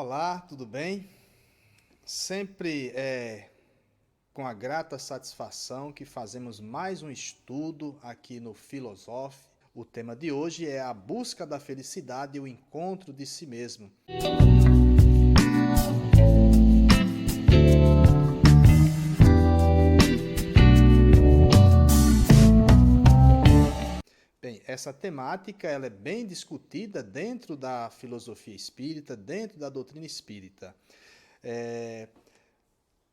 Olá, tudo bem? Sempre é com a grata satisfação que fazemos mais um estudo aqui no Filosof. O tema de hoje é a busca da felicidade e o encontro de si mesmo. Bem, essa temática ela é bem discutida dentro da filosofia espírita, dentro da doutrina espírita.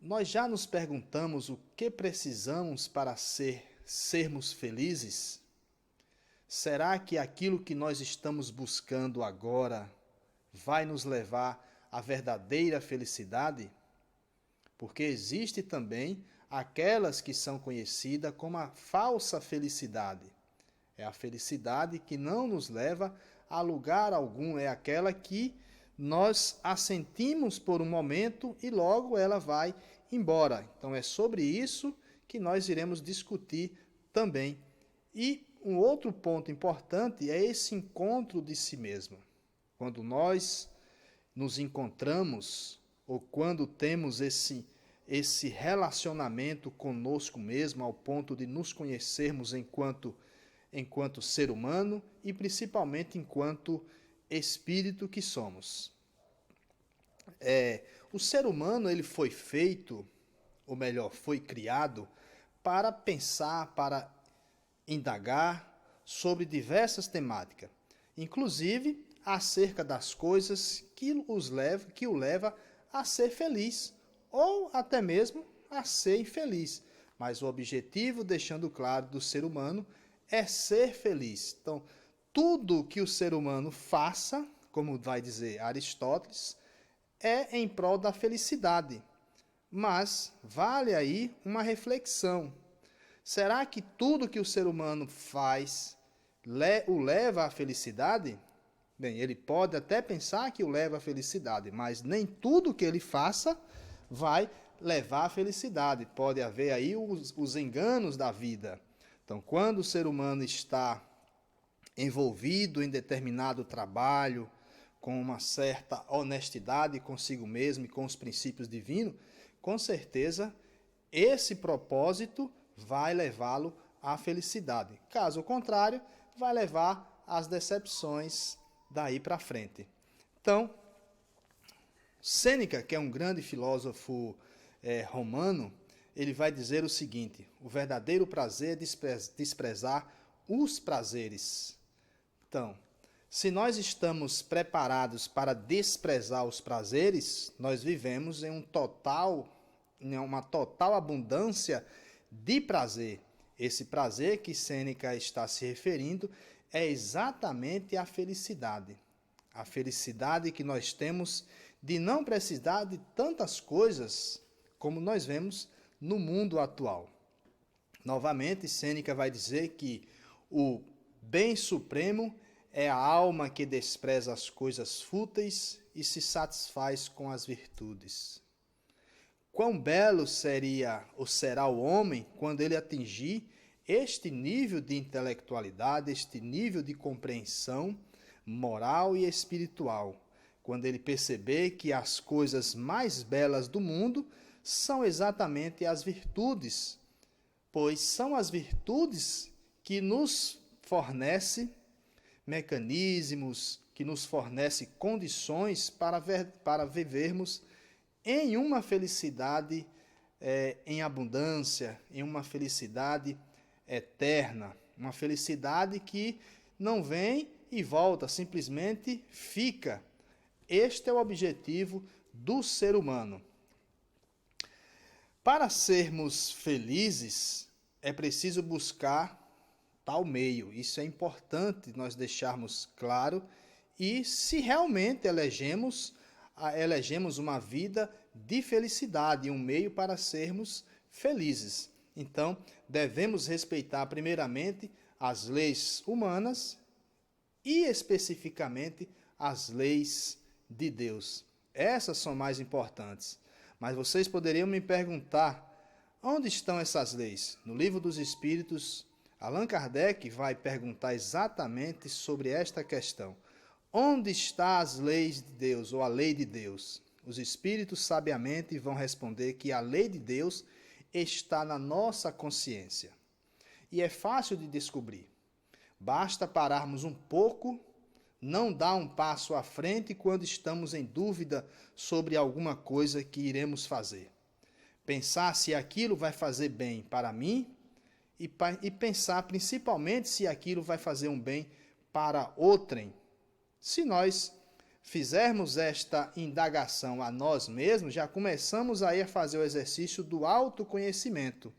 Nós já nos perguntamos o que precisamos para sermos felizes? Será que aquilo que nós estamos buscando agora vai nos levar à verdadeira felicidade? Porque existe também aquelas que são conhecidas como a falsa felicidade. É a felicidade que não nos leva a lugar algum, é aquela que nós a sentimos por um momento e logo ela vai embora. Então é sobre isso que nós iremos discutir também. E um outro ponto importante é esse encontro de si mesmo. Quando nós nos encontramos ou quando temos esse relacionamento conosco mesmo ao ponto de nos conhecermos enquanto ser humano e principalmente enquanto espírito que somos. O ser humano ele foi feito, ou melhor, foi criado para pensar, para indagar sobre diversas temáticas, inclusive acerca das coisas que o leva a ser feliz ou até mesmo a ser infeliz. Mas o objetivo, deixando claro, do ser humano é ser feliz. Então, tudo que o ser humano faça, como vai dizer Aristóteles, é em prol da felicidade. Mas vale aí uma reflexão. Será que tudo que o ser humano faz o leva à felicidade? Bem, ele pode até pensar que o leva à felicidade, mas nem tudo que ele faça vai levar à felicidade. Pode haver aí os enganos da vida. Então, quando o ser humano está envolvido em determinado trabalho, com uma certa honestidade consigo mesmo e com os princípios divinos, com certeza esse propósito vai levá-lo à felicidade. Caso contrário, vai levar às decepções daí para frente. Então, Sêneca, que é um grande filósofo romano, ele vai dizer o seguinte: o verdadeiro prazer é desprezar os prazeres. Então, se nós estamos preparados para desprezar os prazeres, nós vivemos em uma total abundância de prazer. Esse prazer que Sêneca está se referindo é exatamente a felicidade. A felicidade que nós temos de não precisar de tantas coisas como nós vemos no mundo atual. Novamente, Sêneca vai dizer que o bem supremo é a alma que despreza as coisas fúteis e se satisfaz com as virtudes. Quão belo seria ou será o homem quando ele atingir este nível de intelectualidade, este nível de compreensão moral e espiritual, quando ele perceber que as coisas mais belas do mundo são exatamente as virtudes, pois são as virtudes que nos fornecem mecanismos, que nos fornecem condições para vivermos em uma felicidade em abundância, em uma felicidade eterna, uma felicidade que não vem e volta, simplesmente fica. Este é o objetivo do ser humano. Para sermos felizes, é preciso buscar tal meio. Isso é importante nós deixarmos claro. E se realmente elegemos uma vida de felicidade, um meio para sermos felizes. Então, devemos respeitar primeiramente as leis humanas e especificamente as leis de Deus. Essas são mais importantes. Mas vocês poderiam me perguntar, onde estão essas leis? No Livro dos Espíritos, Allan Kardec vai perguntar exatamente sobre esta questão. Onde estão as leis de Deus, ou a lei de Deus? Os espíritos sabiamente vão responder que a lei de Deus está na nossa consciência. E é fácil de descobrir. Basta pararmos um pouco, não dar um passo à frente quando estamos em dúvida sobre alguma coisa que iremos fazer. Pensar se aquilo vai fazer bem para mim e pensar principalmente se aquilo vai fazer um bem para outrem. Se nós fizermos esta indagação a nós mesmos, já começamos aí a fazer o exercício do autoconhecimento.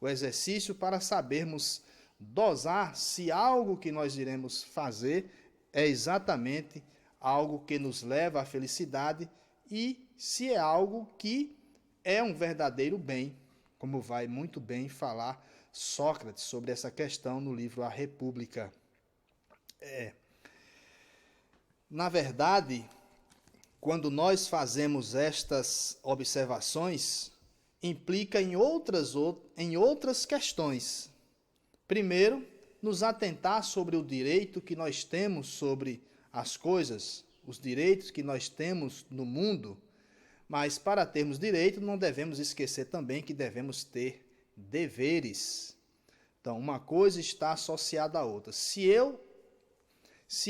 O exercício para sabermos dosar se algo que nós iremos fazer é exatamente algo que nos leva à felicidade e se é algo que é um verdadeiro bem, como vai muito bem falar Sócrates sobre essa questão no livro A República. Na verdade, quando nós fazemos estas observações, implica em outras questões. Primeiro, nos atentar sobre o direito que nós temos sobre as coisas, os direitos que nós temos no mundo, mas para termos direito não devemos esquecer também que devemos ter deveres. Então, uma coisa está associada à outra. Se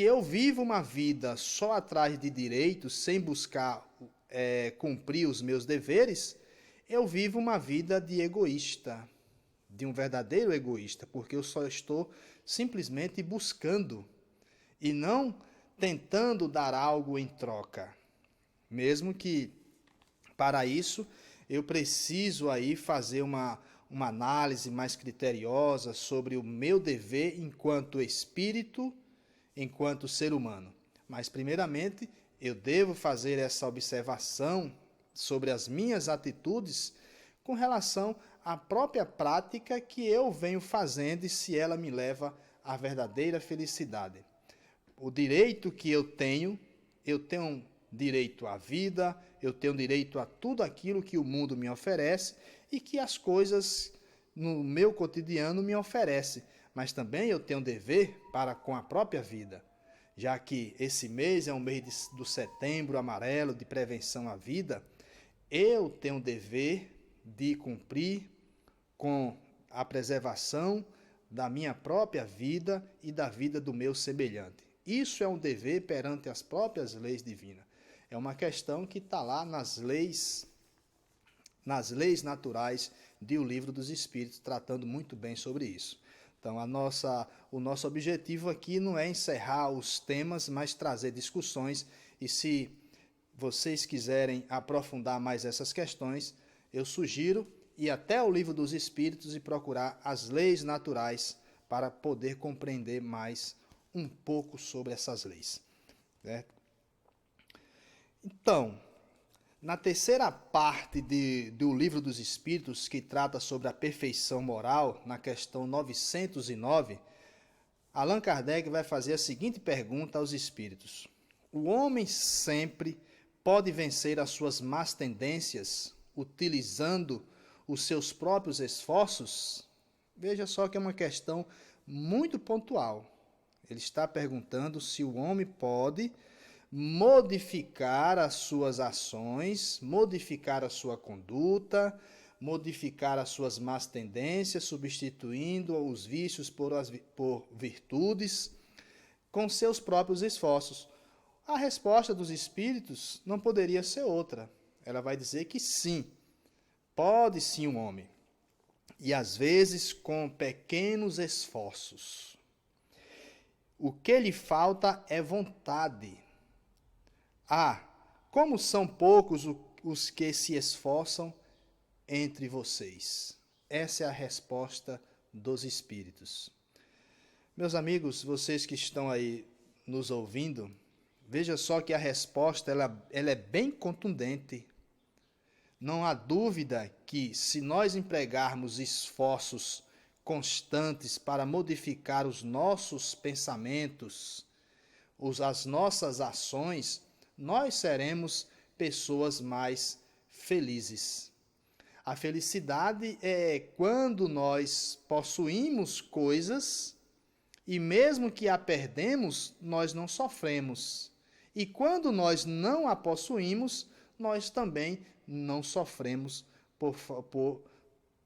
eu vivo uma vida só atrás de direitos, sem buscar cumprir os meus deveres, eu vivo uma vida de egoísta, de um verdadeiro egoísta, porque eu só estou simplesmente buscando e não tentando dar algo em troca. Mesmo que, para isso, eu preciso aí fazer uma análise mais criteriosa sobre o meu dever enquanto espírito, enquanto ser humano. Mas, primeiramente, eu devo fazer essa observação sobre as minhas atitudes com relação à própria prática que eu venho fazendo e se ela me leva à verdadeira felicidade. O direito que eu tenho direito à vida, eu tenho direito a tudo aquilo que o mundo me oferece e que as coisas no meu cotidiano me oferecem. Mas também eu tenho dever para com a própria vida, já que esse mês é um mês do Setembro Amarelo, de prevenção à vida, eu tenho dever de cumprir com a preservação da minha própria vida e da vida do meu semelhante. Isso é um dever perante as próprias leis divinas. É uma questão que está lá nas leis naturais do Livro dos Espíritos, tratando muito bem sobre isso. Então, o nosso objetivo aqui não é encerrar os temas, mas trazer discussões. E se vocês quiserem aprofundar mais essas questões, eu sugiro ir até o Livro dos Espíritos e procurar as leis naturais para poder compreender mais um pouco sobre essas leis. Certo? Então, na terceira parte do Livro dos Espíritos, que trata sobre a perfeição moral, na questão 909, Allan Kardec vai fazer a seguinte pergunta aos espíritos: o homem sempre pode vencer as suas más tendências utilizando os seus próprios esforços? Veja só que é uma questão muito pontual. Ele está perguntando se o homem pode modificar as suas ações, modificar a sua conduta, modificar as suas más tendências, substituindo os vícios por virtudes, com seus próprios esforços. A resposta dos espíritos não poderia ser outra. Ela vai dizer que sim, pode sim um homem. E às vezes com pequenos esforços. O que lhe falta é vontade. Como são poucos os que se esforçam entre vocês. Essa é a resposta dos espíritos. Meus amigos, vocês que estão aí nos ouvindo, veja só que a resposta ela é bem contundente. Não há dúvida que se nós empregarmos esforços constantes para modificar os nossos pensamentos, as nossas ações, nós seremos pessoas mais felizes. A felicidade é quando nós possuímos coisas E mesmo que a perdemos, nós não sofremos. E quando nós não a possuímos, nós também não sofremos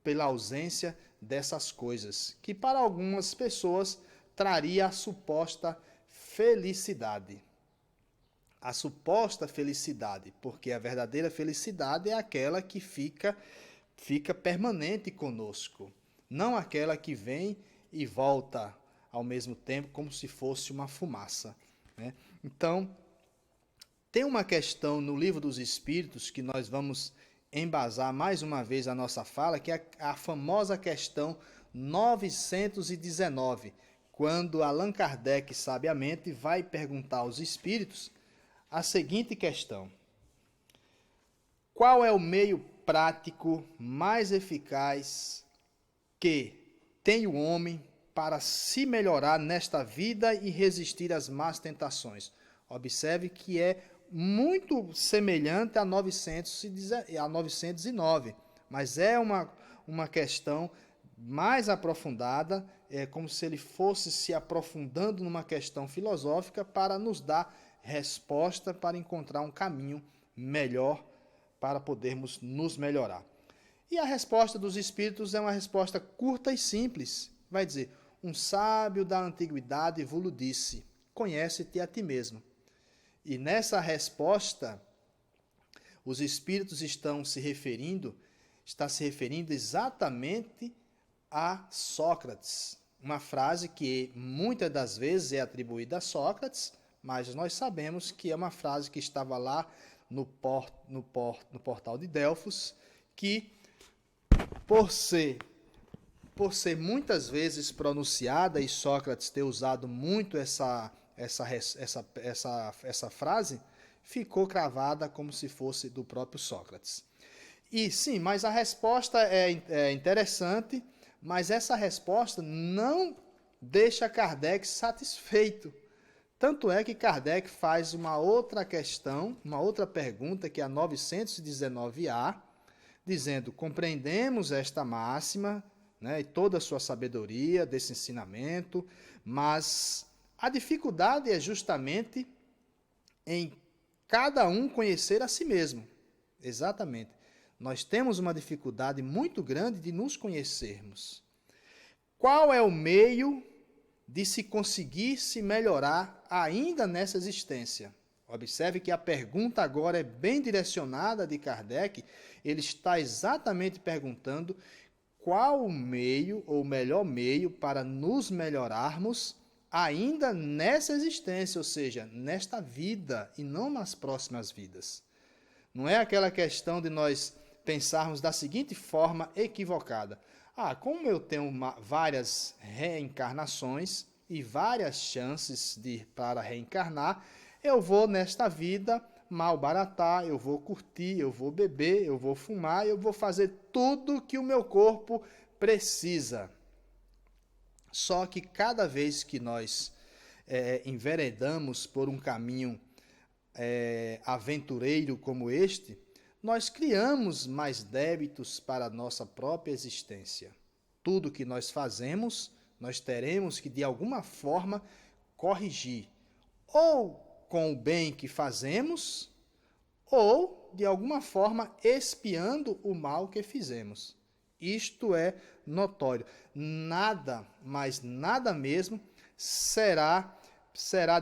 pela ausência dessas coisas, que para algumas pessoas traria a suposta felicidade. A suposta felicidade, porque a verdadeira felicidade é aquela que fica permanente conosco, não aquela que vem e volta ao mesmo tempo como se fosse uma fumaça, né? Então, tem uma questão no Livro dos Espíritos que nós vamos embasar mais uma vez a nossa fala, que é a famosa questão 919, quando Allan Kardec, sabiamente, vai perguntar aos espíritos a seguinte questão: qual é o meio prático mais eficaz que tem o homem para se melhorar nesta vida e resistir às más tentações? Observe que é muito semelhante a 909, mas é uma questão mais aprofundada, é como se ele fosse se aprofundando numa questão filosófica para nos dar resposta, para encontrar um caminho melhor para podermos nos melhorar. E a resposta dos espíritos é uma resposta curta e simples. Vai dizer: um sábio da antiguidade vos disse, conhece-te a ti mesmo. E nessa resposta, os espíritos está se referindo exatamente a Sócrates. Uma frase que muitas das vezes é atribuída a Sócrates, mas nós sabemos que é uma frase que estava lá no portal de Delfos, que por ser muitas vezes pronunciada, e Sócrates ter usado muito essa frase, ficou cravada como se fosse do próprio Sócrates. E sim, mas a resposta é interessante, mas essa resposta não deixa Kardec satisfeito. Tanto é que Kardec faz uma outra questão, uma outra pergunta, que é a 919A, dizendo: compreendemos esta máxima, né, e toda a sua sabedoria desse ensinamento, mas a dificuldade é justamente em cada um conhecer a si mesmo. Exatamente. Nós temos uma dificuldade muito grande de nos conhecermos. Qual é o meio de se conseguir se melhorar ainda nessa existência? Observe que a pergunta agora é bem direcionada de Kardec. Ele está exatamente perguntando qual o meio, ou melhor meio, para nos melhorarmos ainda nessa existência, ou seja, nesta vida e não nas próximas vidas. Não é aquela questão de nós pensarmos da seguinte forma equivocada: como eu tenho várias reencarnações e várias chances para reencarnar, eu vou nesta vida malbaratar, eu vou curtir, eu vou beber, eu vou fumar, eu vou fazer tudo que o meu corpo precisa. Só que cada vez que nós enveredamos por um caminho aventureiro como este, nós criamos mais débitos para a nossa própria existência. Tudo que nós fazemos, nós teremos que, de alguma forma, corrigir. Ou com o bem que fazemos, ou, de alguma forma, expiando o mal que fizemos. Isto é notório. Nada, mas nada mesmo, será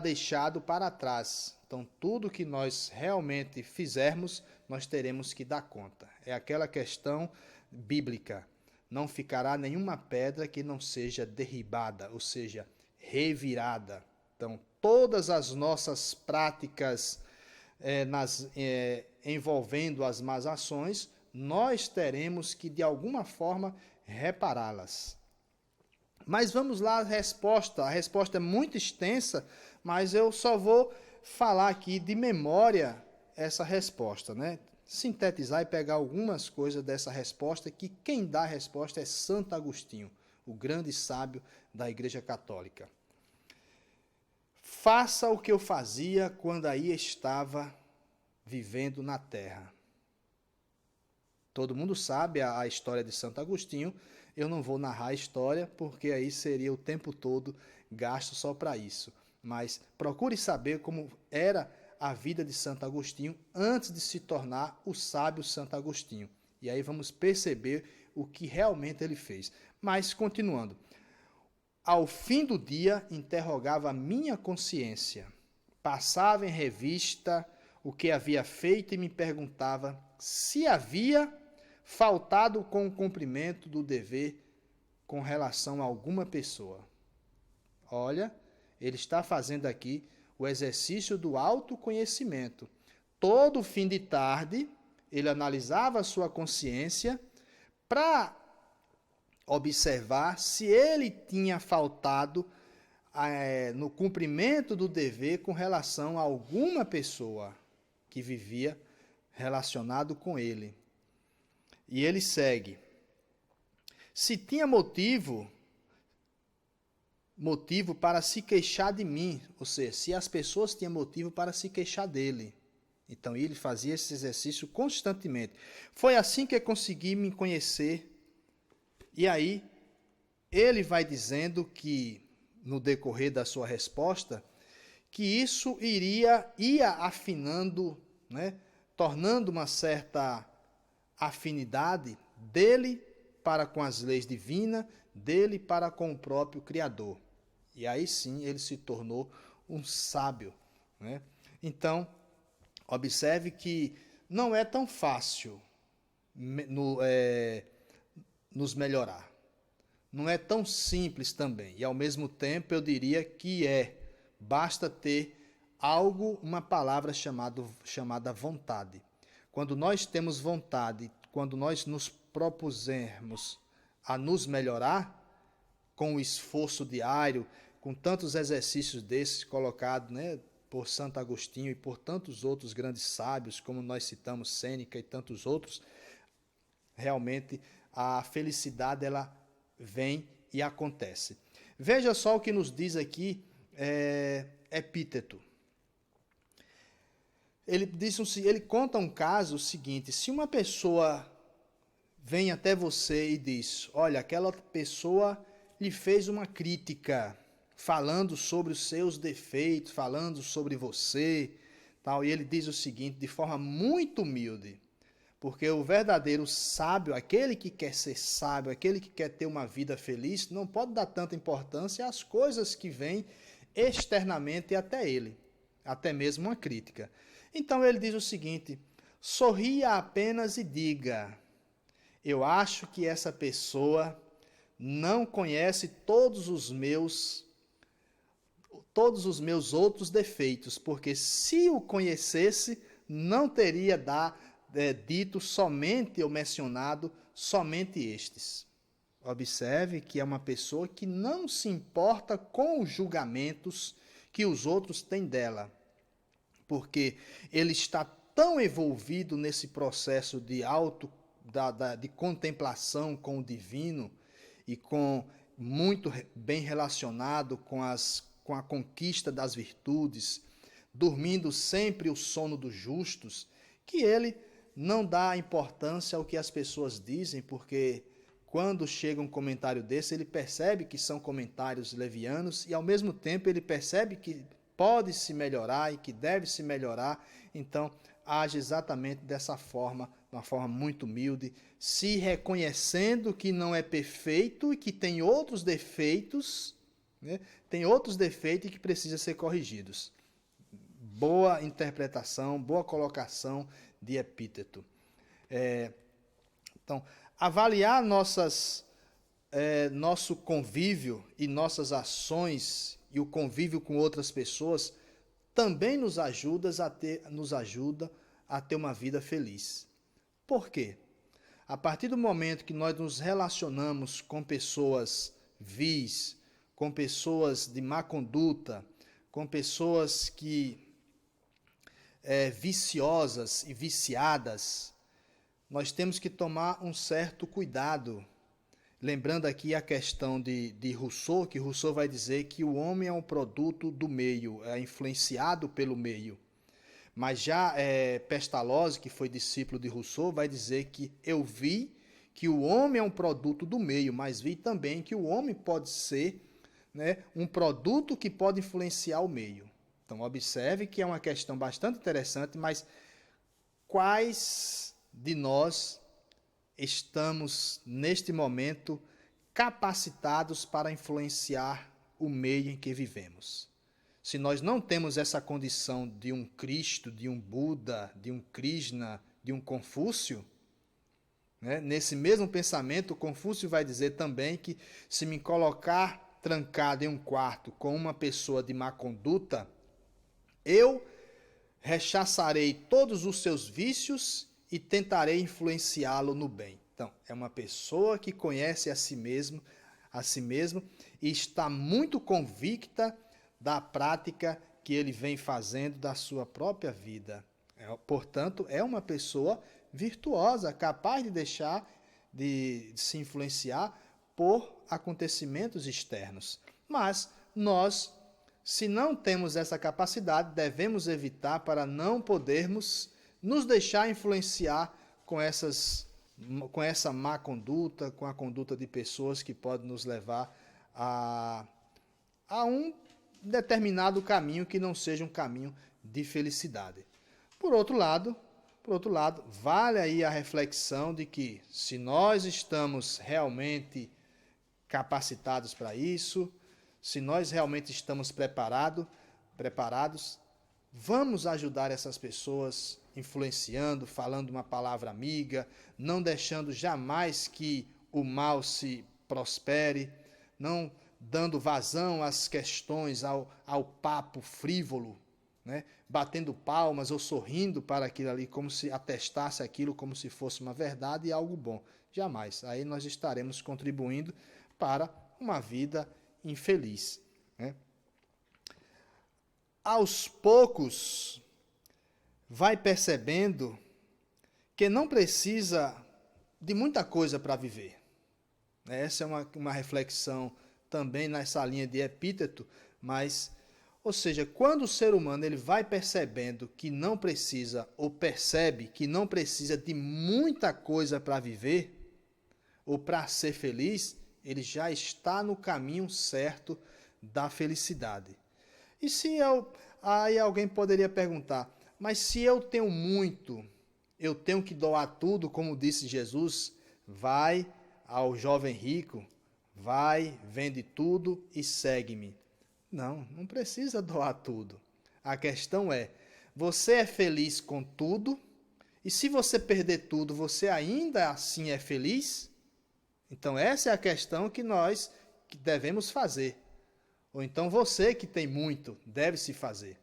deixado para trás. Então, tudo que nós realmente fizermos, nós teremos que dar conta. É aquela questão bíblica: não ficará nenhuma pedra que não seja derribada, ou seja, revirada. Então, todas as nossas práticas envolvendo as más ações, nós teremos que, de alguma forma, repará-las. Mas vamos lá, a resposta é muito extensa, mas eu só vou falar aqui de memória essa resposta, né? Sintetizar e pegar algumas coisas dessa resposta, que quem dá a resposta é Santo Agostinho, o grande sábio da Igreja Católica. Faça o que eu fazia quando aí estava vivendo na terra. Todo mundo sabe a história de Santo Agostinho. Eu não vou narrar a história, porque aí seria o tempo todo gasto só para isso. Mas procure saber como era a vida de Santo Agostinho antes de se tornar o sábio Santo Agostinho. E aí vamos perceber o que realmente ele fez. Mas, continuando. Ao fim do dia, interrogava a minha consciência. Passava em revista o que havia feito e me perguntava se havia faltado com o cumprimento do dever com relação a alguma pessoa. Olha, ele está fazendo aqui o exercício do autoconhecimento. Todo fim de tarde, ele analisava a sua consciência para observar se ele tinha faltado no cumprimento do dever com relação a alguma pessoa que vivia relacionado com ele. E ele segue. Se tinha motivo para se queixar de mim, ou seja, se as pessoas tinham motivo para se queixar dele. Então ele fazia esse exercício constantemente. Foi assim que eu consegui me conhecer. E aí ele vai dizendo que, no decorrer da sua resposta, que isso ia afinando, né, tornando uma certa afinidade dele para com as leis divinas, dele para com o próprio Criador. E aí sim ele se tornou um sábio, né? Então, observe que não é tão fácil nos melhorar. Não é tão simples também. E ao mesmo tempo eu diria que basta ter algo, uma palavra chamada vontade. Quando nós temos vontade, quando nós nos propusermos a nos melhorar, com o esforço diário, com tantos exercícios desses colocados, né, por Santo Agostinho e por tantos outros grandes sábios, como nós citamos Sêneca e tantos outros, realmente a felicidade ela vem e acontece. Veja só o que nos diz aqui Epíteto. Ele conta um caso seguinte: se uma pessoa vem até você e diz, olha, aquela pessoa lhe fez uma crítica, falando sobre os seus defeitos, falando sobre você, tal, e ele diz o seguinte, de forma muito humilde, porque o verdadeiro sábio, aquele que quer ser sábio, aquele que quer ter uma vida feliz, não pode dar tanta importância às coisas que vêm externamente até ele, até mesmo uma crítica. Então ele diz o seguinte, sorria apenas e diga, eu acho que essa pessoa não conhece todos os meus outros defeitos, porque se o conhecesse, não teria dito somente ou mencionado somente estes. Observe que é uma pessoa que não se importa com os julgamentos que os outros têm dela, porque ele está tão envolvido nesse processo de de contemplação com o divino e muito bem relacionado com a conquista das virtudes, dormindo sempre o sono dos justos, que ele não dá importância ao que as pessoas dizem, porque quando chega um comentário desse, ele percebe que são comentários levianos e, ao mesmo tempo, ele percebe que pode se melhorar e que deve se melhorar, então age exatamente dessa forma, de uma forma muito humilde, se reconhecendo que não é perfeito e que tem outros defeitos, né? Tem outros defeitos que precisam ser corrigidos. Boa interpretação, boa colocação de Epíteto. Então, avaliar nosso convívio e nossas ações e o convívio com outras pessoas também nos ajuda a ter uma vida feliz. Por quê? A partir do momento que nós nos relacionamos com pessoas vis, com pessoas de má conduta, com pessoas viciosas e viciadas, nós temos que tomar um certo cuidado. Lembrando aqui a questão de Rousseau, que Rousseau vai dizer que o homem é um produto do meio, é influenciado pelo meio. Mas já Pestalozzi, que foi discípulo de Rousseau, vai dizer que eu vi que o homem é um produto do meio, mas vi também que o homem pode ser né, um produto que pode influenciar o meio. Então, observe que é uma questão bastante interessante, mas quais de nós estamos, neste momento, capacitados para influenciar o meio em que vivemos? Se nós não temos essa condição de um Cristo, de um Buda, de um Krishna, de um Confúcio, né? Nesse mesmo pensamento, Confúcio vai dizer também que se me colocar trancado em um quarto com uma pessoa de má conduta, eu rechaçarei todos os seus vícios e tentarei influenciá-lo no bem. Então, é uma pessoa que conhece a si mesmo e está muito convicta da prática que ele vem fazendo da sua própria vida. Portanto, é uma pessoa virtuosa, capaz de deixar de se influenciar por acontecimentos externos. Mas nós, se não temos essa capacidade, devemos evitar para não podermos nos deixar influenciar com essa má conduta, com a conduta de pessoas que podem nos levar a um determinado caminho que não seja um caminho de felicidade. Por outro lado, vale aí a reflexão de que se nós estamos realmente capacitados para isso, se nós realmente estamos preparados, vamos ajudar essas pessoas influenciando, falando uma palavra amiga, não deixando jamais que o mal se prospere, não dando vazão às questões, ao papo frívolo, né? Batendo palmas ou sorrindo para aquilo ali, como se atestasse aquilo como se fosse uma verdade e algo bom. Jamais. Aí nós estaremos contribuindo para uma vida infeliz, né? Aos poucos, vai percebendo que não precisa de muita coisa para viver. Essa é uma reflexão também nessa linha de epíteto, mas, ou seja, quando o ser humano ele vai percebendo que não precisa, ou percebe que não precisa de muita coisa para viver, ou para ser feliz, ele já está no caminho certo da felicidade. E aí alguém poderia perguntar, mas se eu tenho muito, eu tenho que doar tudo, como disse Jesus, vai ao jovem rico, vai, vende tudo e segue-me. Não precisa doar tudo. A questão é, você é feliz com tudo? E se você perder tudo, você ainda assim é feliz? Então essa é a questão que nós devemos fazer. Ou então você que tem muito, deve se fazer.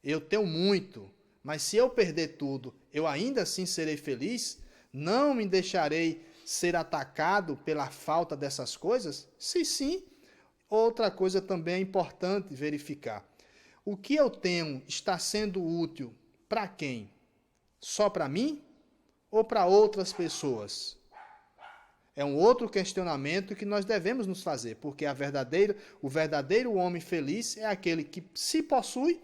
Eu tenho muito, mas se eu perder tudo, eu ainda assim serei feliz? Não me deixarei ser atacado pela falta dessas coisas? Sim. Outra coisa também é importante verificar. O que eu tenho está sendo útil para quem? Só para mim ou para outras pessoas? É um outro questionamento que nós devemos nos fazer, porque o verdadeiro homem feliz é aquele que se possui,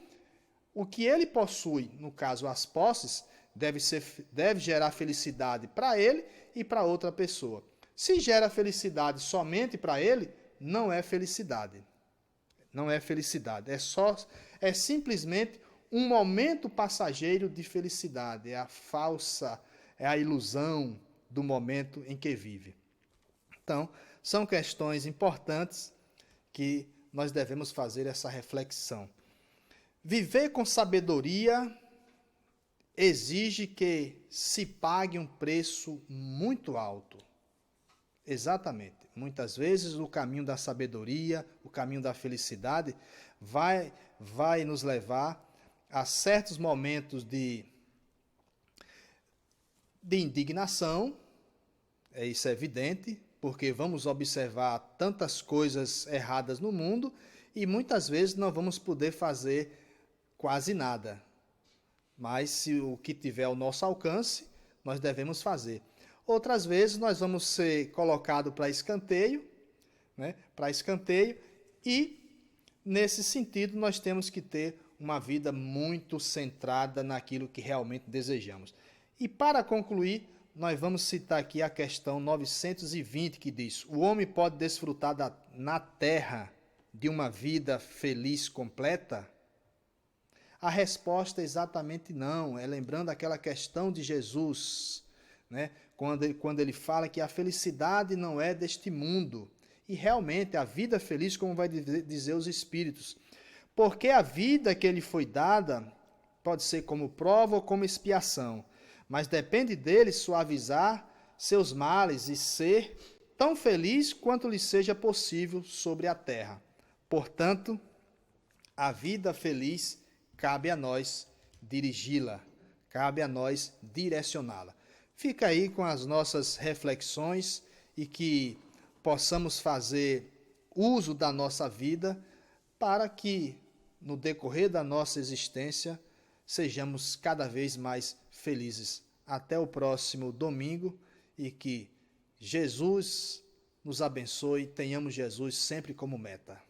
o que ele possui, no caso as posses, deve gerar felicidade para ele e para outra pessoa. Se gera felicidade somente para ele, não é felicidade. Não é felicidade. É simplesmente um momento passageiro de felicidade. É a ilusão do momento em que vive. Então, são questões importantes que nós devemos fazer essa reflexão. Viver com sabedoria exige que se pague um preço muito alto. Exatamente. Muitas vezes o caminho da sabedoria, o caminho da felicidade, vai nos levar a certos momentos de indignação, isso é evidente, porque vamos observar tantas coisas erradas no mundo e muitas vezes não vamos poder fazer quase nada. Mas se o que tiver ao nosso alcance, nós devemos fazer. Outras vezes nós vamos ser colocados para escanteio, né? E nesse sentido nós temos que ter uma vida muito centrada naquilo que realmente desejamos. E para concluir, nós vamos citar aqui a questão 920, que diz: o homem pode desfrutar na terra de uma vida feliz completa? A resposta é exatamente não. É lembrando aquela questão de Jesus, né? Quando ele fala que a felicidade não é deste mundo. E realmente a vida feliz, como vai dizer os Espíritos. Porque a vida que ele foi dada pode ser como prova ou como expiação. Mas depende dele suavizar seus males e ser tão feliz quanto lhe seja possível sobre a terra. Portanto, a vida feliz cabe a nós dirigi-la, cabe a nós direcioná-la. Fica aí com as nossas reflexões e que possamos fazer uso da nossa vida para que, no decorrer da nossa existência, sejamos cada vez mais felizes. Até o próximo domingo e que Jesus nos abençoe, tenhamos Jesus sempre como meta.